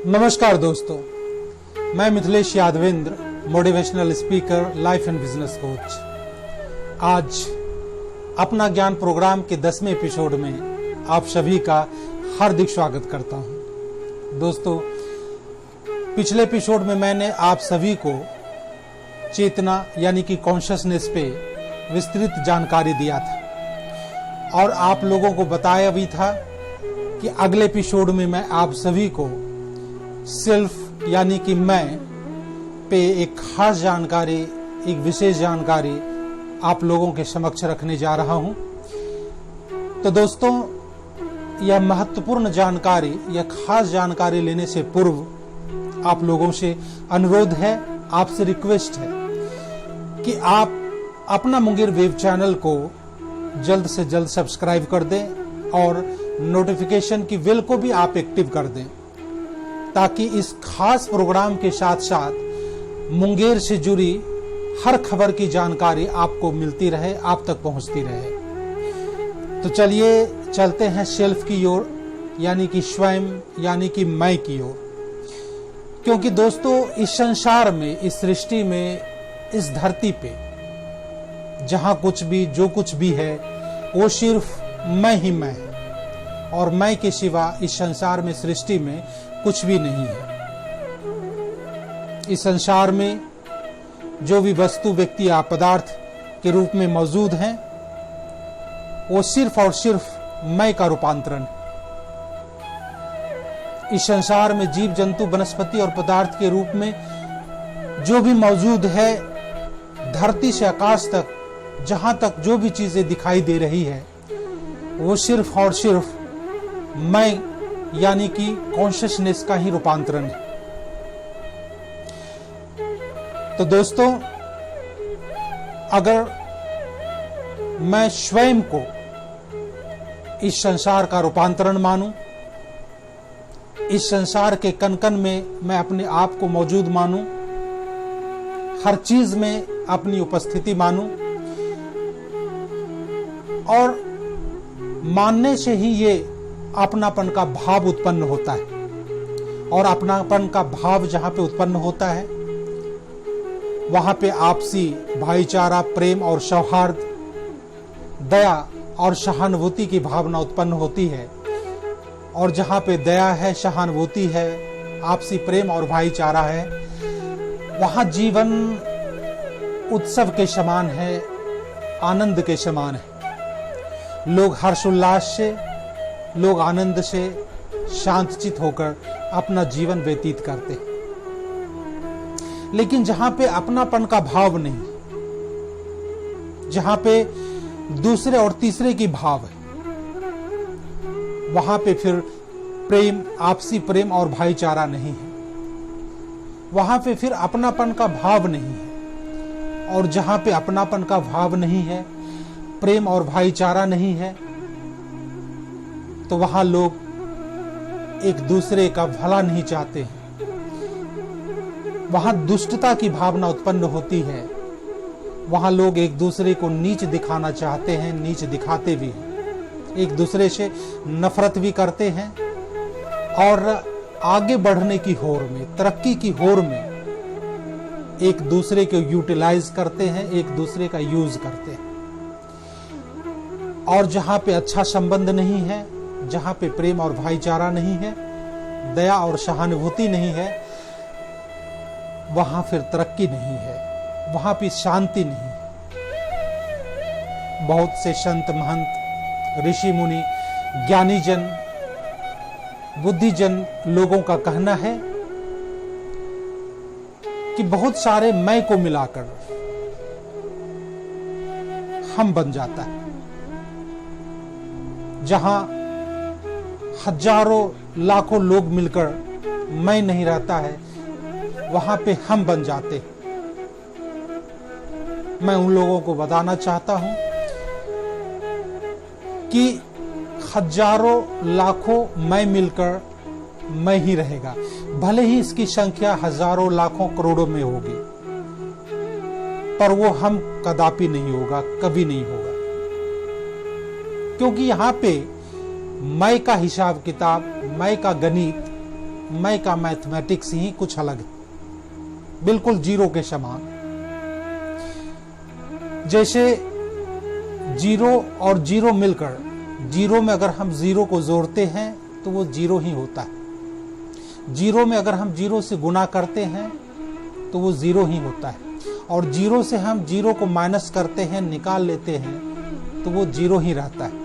नमस्कार दोस्तों, मैं Mithilesh Yadavendra, motivational speaker, life and business coach. आज अपना ज्ञान प्रोग्राम के 10वें एपिसोड में आप सभी का हार्दिक स्वागत करता हूं। दोस्तों, पिछले एपिसोड में मैंने आप सभी को चेतना यानी कि कॉन्शियसनेस पे विस्तृत जानकारी दिया था और आप लोगों को बताया भी था कि अगले एपिसोड में मैं आप सभी को सेल्फ यानी कि मैं पे एक खास जानकारी, एक विशेष जानकारी आप लोगों के समक्ष रखने जा रहा हूं। तो दोस्तों, यह महत्वपूर्ण जानकारी, यह खास जानकारी लेने से पूर्व आप लोगों से अनुरोध है, आपसे रिक्वेस्ट है कि आप अपना मुंगेर वेब चैनल को जल्द से जल्द सब्सक्राइब कर दें और नोटिफिकेशन की बेल को भी आप एक्टिव कर दें, ताकि इस खास प्रोग्राम के साथ साथ मुंगेर से जुड़ी हर खबर की जानकारी आपको मिलती रहे, आप तक पहुंचती रहे। तो चलिए चलते हैं सेल्फ की ओर, यानी कि स्वयं, यानी कि मैं की ओर। क्योंकि दोस्तों, इस संसार में, इस सृष्टि में, इस धरती पे जहां कुछ भी, जो कुछ भी है, वो सिर्फ मैं ही मैं है और मैं के सिवा इस संसार में, सृष्टि में कुछ भी नहीं है। इस संसार में जो भी वस्तु, व्यक्ति या पदार्थ के रूप में मौजूद हैं, वो सिर्फ और सिर्फ मैं का रूपांतरण है। इस संसार में जीव जंतु, वनस्पति और पदार्थ के रूप में जो भी मौजूद है, धरती से आकाश तक, जहां तक जो भी चीजें दिखाई दे रही है, वो सिर्फ और सिर्फ मैं यानी कि कॉन्शियसनेस का ही रूपांतरण है। तो दोस्तों, अगर मैं स्वयं को इस संसार का रूपांतरण मानूं, इस संसार के कण कण में मैं अपने आप को मौजूद मानूं, हर चीज में अपनी उपस्थिति मानूं, और मानने से ही ये अपनापन का भाव उत्पन्न होता है। और अपनापन का भाव जहां पे उत्पन्न होता है, वहां पे आपसी भाईचारा, प्रेम और सौहार्द, दया और सहानुभूति की भावना उत्पन्न होती है। और जहां पे दया है, सहानुभूति है, आपसी प्रेम और भाईचारा है, वहां जीवन उत्सव के समान है, आनंद के समान है। लोग हर्षोल्लास से, लोग आनंद से शांतचित होकर अपना जीवन व्यतीत करते हैं। लेकिन जहां पे अपनापन का भाव नहीं, जहां पे दूसरे और तीसरे की भाव है, वहां पे फिर प्रेम, आपसी प्रेम और भाईचारा नहीं है, वहां पे फिर अपनापन का भाव नहीं है। और जहां पे अपनापन का भाव नहीं है, प्रेम और भाईचारा नहीं है, तो वहां लोग एक दूसरे का भला नहीं चाहते हैं। वहां दुष्टता की भावना उत्पन्न होती है, वहां लोग एक दूसरे को नीच दिखाना चाहते हैं, नीच दिखाते भी हैं, एक दूसरे से नफरत भी करते हैं और आगे बढ़ने की होड़ में, तरक्की की होड़ में एक दूसरे को यूटिलाइज करते हैं, एक दूसरे का यूज करते हैं। और जहां पे अच्छा संबंध नहीं है, जहां पे प्रेम और भाईचारा नहीं है, दया और सहानुभूति नहीं है, वहां फिर तरक्की नहीं है, वहां भी शांति नहीं है। बहुत से संत, महंत, ऋषि मुनि, ज्ञानी जन, बुद्धिजन लोगों का कहना है कि बहुत सारे मैं को मिलाकर हम बन जाता है। जहां हजारों लाखों लोग मिलकर मैं नहीं रहता है, वहां पे हम बन जाते हैं। मैं उन लोगों को बताना चाहता हूं कि हजारों लाखों मैं मिलकर मैं ही रहेगा, भले ही इसकी संख्या हजारों लाखों करोड़ों में होगी, पर वो हम कदापि नहीं होगा, कभी नहीं होगा। क्योंकि यहां पे मैं का हिसाब किताब, मैं का गणित मैं का मैथमेटिक्स ही कुछ अलग है, बिल्कुल जीरो के समान। जैसे जीरो और जीरो मिलकर, जीरो में अगर हम जीरो को जोड़ते हैं तो वो जीरो ही होता है। जीरो में अगर हम जीरो से गुना करते हैं तो वो जीरो ही होता है। और जीरो से हम जीरो को माइनस करते हैं, निकाल लेते हैं, तो वो जीरो ही रहता है।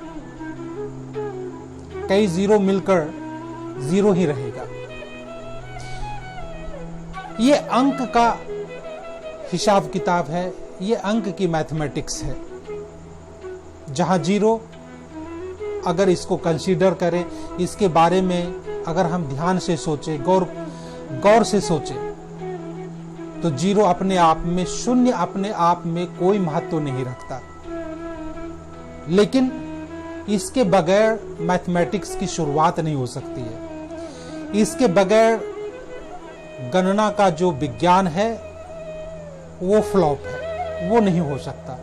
कई जीरो मिलकर जीरो ही रहेगा। ये अंक का हिसाब किताब है, ये अंक की मैथमेटिक्स है, जहां जीरो अगर इसको कंसीडर करें, इसके बारे में अगर हम ध्यान से सोचें, गौर से सोचें, तो जीरो अपने आप में, शून्य अपने आप में कोई महत्व नहीं रखता। लेकिन इसके बगैर मैथमेटिक्स की शुरुआत नहीं हो सकती है। इसके बगैर गणना का जो विज्ञान है वो फ्लॉप है, वो नहीं हो सकता।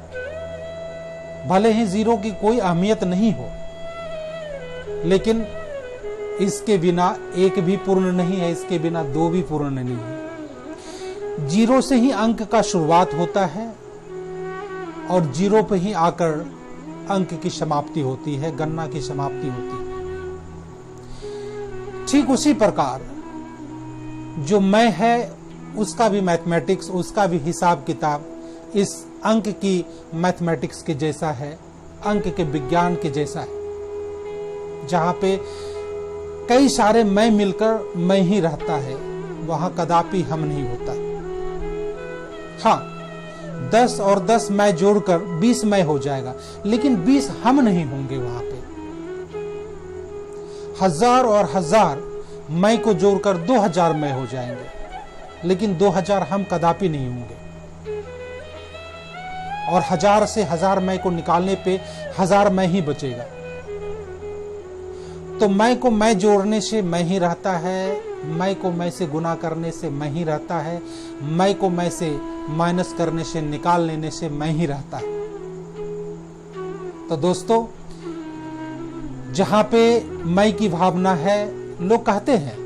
भले ही जीरो की कोई अहमियत नहीं हो, लेकिन इसके बिना एक भी पूर्ण नहीं है, इसके बिना दो भी पूर्ण नहीं है। जीरो से ही अंक का शुरुआत होता है और जीरो पे ही आकर अंक की समाप्ति होती है, गणना की समाप्ति होती है। ठीक उसी प्रकार जो मैं है उसका भी मैथमेटिक्स, उसका भी हिसाब किताब इस अंक की मैथमेटिक्स के जैसा है, अंक के विज्ञान के जैसा है, जहां पे कई सारे मैं मिलकर मैं ही रहता है, वहां कदापि हम नहीं होता। हाँ, 10 और 10 मैं जोड़कर 20 मैं हो जाएगा, लेकिन 20 हम नहीं होंगे वहां पे। 1000 और 1000 मैं को जोड़कर 2000 मैं हो जाएंगे, लेकिन 2000 हम कदापि नहीं होंगे। और 1000 से 1000 मैं को निकालने पे 1000 मैं ही बचेगा। तो मैं को मैं जोड़ने से मैं ही रहता है, मैं को मैं से गुना करने से मैं ही रहता है, मैं को मैं से माइनस करने से, निकाल लेने से मैं ही रहता है। तो दोस्तों, जहां पे मैं की भावना है, लोग कहते हैं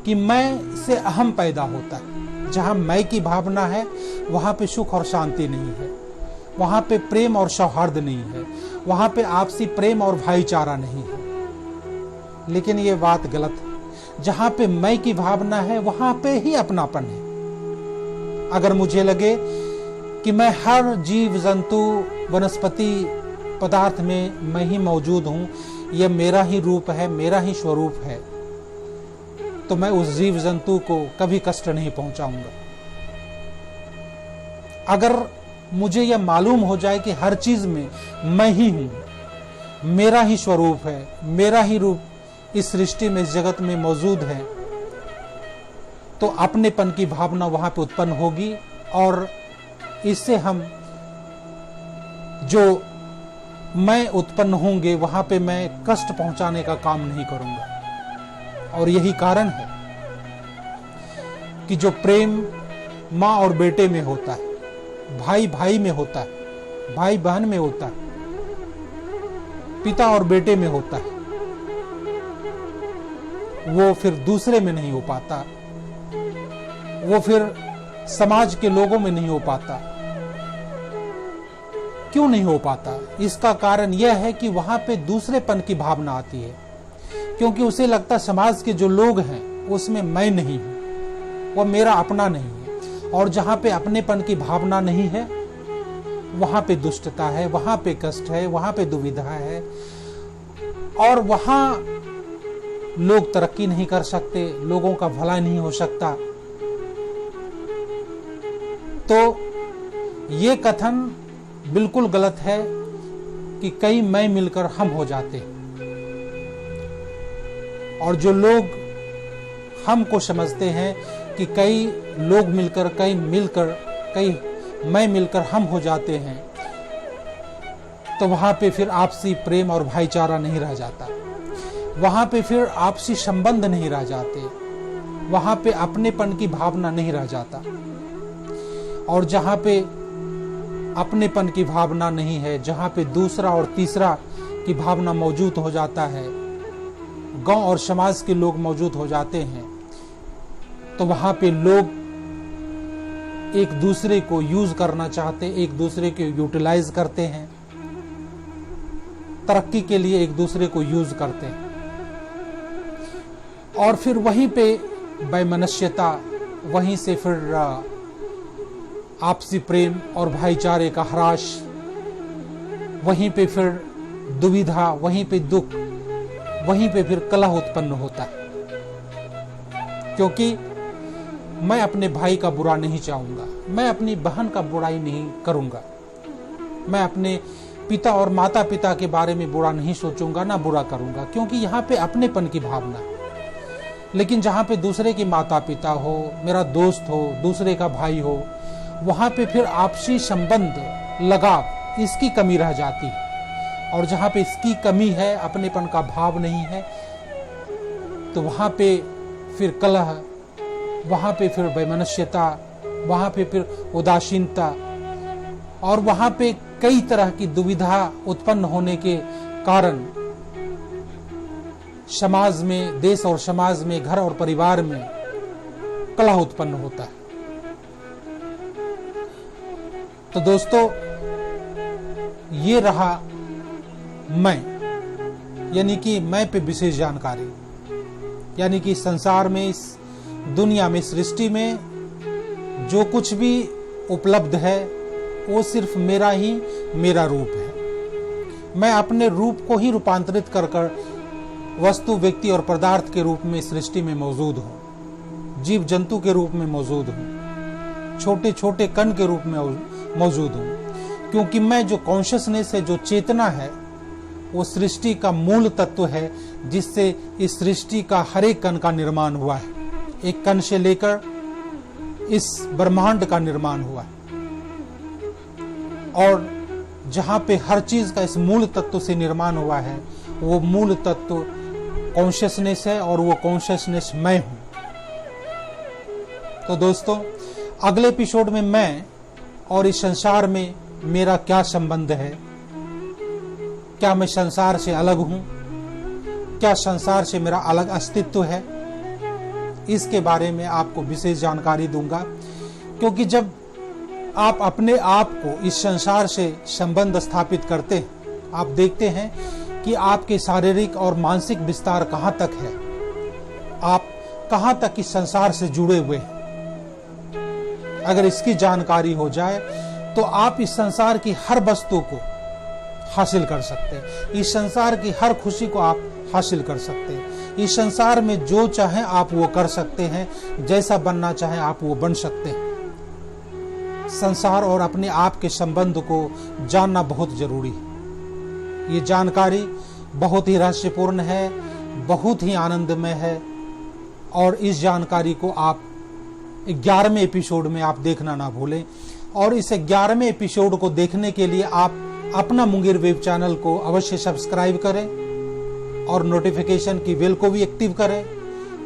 कि मैं से अहम पैदा होता है। जहां मैं की भावना है वहां पे सुख और शांति नहीं है, वहां पे प्रेम और सौहार्द नहीं है, वहां पे आपसी प्रेम और भाईचारा नहीं है। लेकिन ये बात गलत है। जहां पे मैं की भावना है वहां पे ही अपनापन है। अगर मुझे लगे कि मैं हर जीव जंतु वनस्पति पदार्थ में मैं ही मौजूद हूं, यह मेरा ही रूप है, मेरा ही स्वरूप है, तो मैं उस जीव जंतु को कभी कष्ट नहीं पहुंचाऊंगा। अगर मुझे यह मालूम हो जाए कि हर चीज में मैं ही हूं, मेरा ही स्वरूप है, मेरा ही रूप इस सृष्टि में, इस जगत में मौजूद है, तो अपनेपन की भावना वहां पे उत्पन्न होगी और इससे हम जो मैं उत्पन्न होंगे वहां पे मैं कष्ट पहुंचाने का काम नहीं करूंगा। और यही कारण है कि जो प्रेम माँ और बेटे में होता है, भाई भाई में होता है, भाई बहन में होता है, पिता और बेटे में होता है, वो फिर दूसरे में नहीं हो पाता, वो फिर समाज के लोगों में नहीं हो पाता। क्यों नहीं हो पाता? इसका कारण यह है कि वहां पे दूसरेपन की भावना आती है, क्योंकि उसे लगता समाज के जो लोग हैं उसमें मैं नहीं हूं, वो मेरा अपना नहीं है। और जहां पे अपनेपन की भावना नहीं है वहां पे दुष्टता है, वहां पे कष्ट है, वहां पे दुविधा है, और वहां लोग तरक्की नहीं कर सकते, लोगों का भला नहीं हो सकता। तो ये कथन बिल्कुल गलत है कि कई मैं मिलकर हम हो जाते हैं। और जो लोग हम को समझते हैं कि कई लोग मिलकर, कई मैं मिलकर हम हो जाते हैं, तो वहां पे फिर आपसी प्रेम और भाईचारा नहीं रह जाता, वहां पे फिर आपसी संबंध नहीं रह जाते, वहां पे अपनेपन की भावना नहीं रह जाता। और जहां पे अपनेपन की भावना नहीं है, जहां पे दूसरा और तीसरा की भावना मौजूद हो जाता है, गांव और समाज के लोग मौजूद हो जाते हैं तो वहां पे लोग एक दूसरे को यूज करना चाहते, एक दूसरे को यूटिलाइज करते हैं, तरक्की के लिए एक दूसरे को यूज करते हैं, और फिर वहीं पे वैमनस्यता, वहीं से फिर आपसी प्रेम और भाईचारे का ह्रास, वहीं पे फिर दुविधा, वहीं पे दुख, वहीं पे फिर कलह उत्पन्न होता है। क्योंकि मैं अपने भाई का बुरा नहीं चाहूंगा, मैं अपनी बहन का बुराई नहीं करूंगा, मैं अपने पिता और माता पिता के बारे में बुरा नहीं सोचूंगा, ना बुरा करूंगा, क्योंकि यहाँ पे अपनेपन की भावना है। लेकिन जहाँ पे दूसरे के माता पिता हो, मेरा दोस्त हो, दूसरे का भाई हो, वहाँ पे फिर आपसी संबंध, लगाव, इसकी कमी रह जाती है। और जहाँ पे इसकी कमी है, अपनेपन का भाव नहीं है, तो वहाँ पे फिर कलह, वहाँ पे फिर वैमनस्यता, वहाँ पे फिर उदासीनता, और वहाँ पे कई तरह की दुविधा उत्पन्न होने के कारण समाज में, देश और समाज में, घर और परिवार में कलह उत्पन्न होता है। तो दोस्तों, ये रहा मैं, यानी कि मैं पे विशेष जानकारी, यानी कि संसार में, इस दुनिया में, सृष्टि में जो कुछ भी उपलब्ध है वो सिर्फ मेरा ही मेरा रूप है। मैं अपने रूप को ही रूपांतरित कर वस्तु, व्यक्ति और पदार्थ के रूप में सृष्टि में मौजूद हूँ, जीव जंतु के रूप में मौजूद हूँ, छोटे छोटे कण के रूप में मौजूद हूँ। क्योंकि मैं जो कॉन्शियसनेस है, जो चेतना है, वो सृष्टि का मूल तत्व है, जिससे इस सृष्टि का हर एक कण का निर्माण हुआ है। एक कण से लेकर इस ब्रह्मांड का निर्माण हुआ है, और जहां पे हर चीज का इस मूल तत्व से निर्माण हुआ है, वो मूल तत्व कॉन्शियसनेस है, और वो कॉन्शियसनेस मैं हूं। तो दोस्तों, अगले एपिसोड में मैं और इस संसार में मेरा क्या संबंध है, क्या मैं संसार से अलग हूं, क्या संसार से मेरा अलग अस्तित्व है, इसके बारे में आपको विशेष जानकारी दूंगा। क्योंकि जब आप अपने आप को इस संसार से संबंध स्थापित करते हैं, आप देखते हैं कि आपके शारीरिक और मानसिक विस्तार कहां तक है, आप कहां तक इस संसार से जुड़े हुए हैं। अगर इसकी जानकारी हो जाए तो आप इस संसार की हर वस्तु को हासिल कर सकते हैं, इस संसार की हर खुशी को आप हासिल कर सकते हैं, इस संसार में जो चाहे आप वो कर सकते हैं, जैसा बनना चाहे आप वो बन सकते हैं। संसार और अपने आप के संबंध को जानना बहुत जरूरी है। ये जानकारी बहुत ही रहस्यपूर्ण है, बहुत ही आनंदमय है, और इस जानकारी को आप 11वें एपिसोड में आप देखना ना भूलें। और इस 11वें एपिसोड को देखने के लिए आप अपना मुंगेर वेब चैनल को अवश्य सब्सक्राइब करें और नोटिफिकेशन की बेल को भी एक्टिव करें,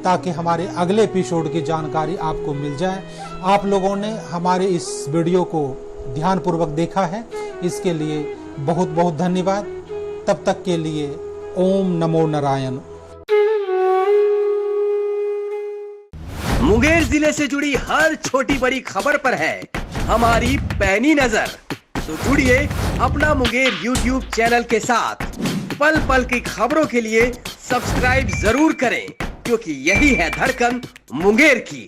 ताकि हमारे अगले एपिसोड की जानकारी आपको मिल जाए। आप लोगों ने हमारे इस वीडियो को ध्यानपूर्वक देखा है, इसके लिए बहुत बहुत धन्यवाद। तब तक के लिए ओम नमो नारायण। मुंगेर जिले से जुड़ी हर छोटी बड़ी खबर पर है हमारी पैनी नजर। तो जुड़िए अपना मुंगेर YouTube चैनल के साथ। पल पल की खबरों के लिए सब्सक्राइब जरूर करें, क्योंकि यही है धड़कन मुंगेर की।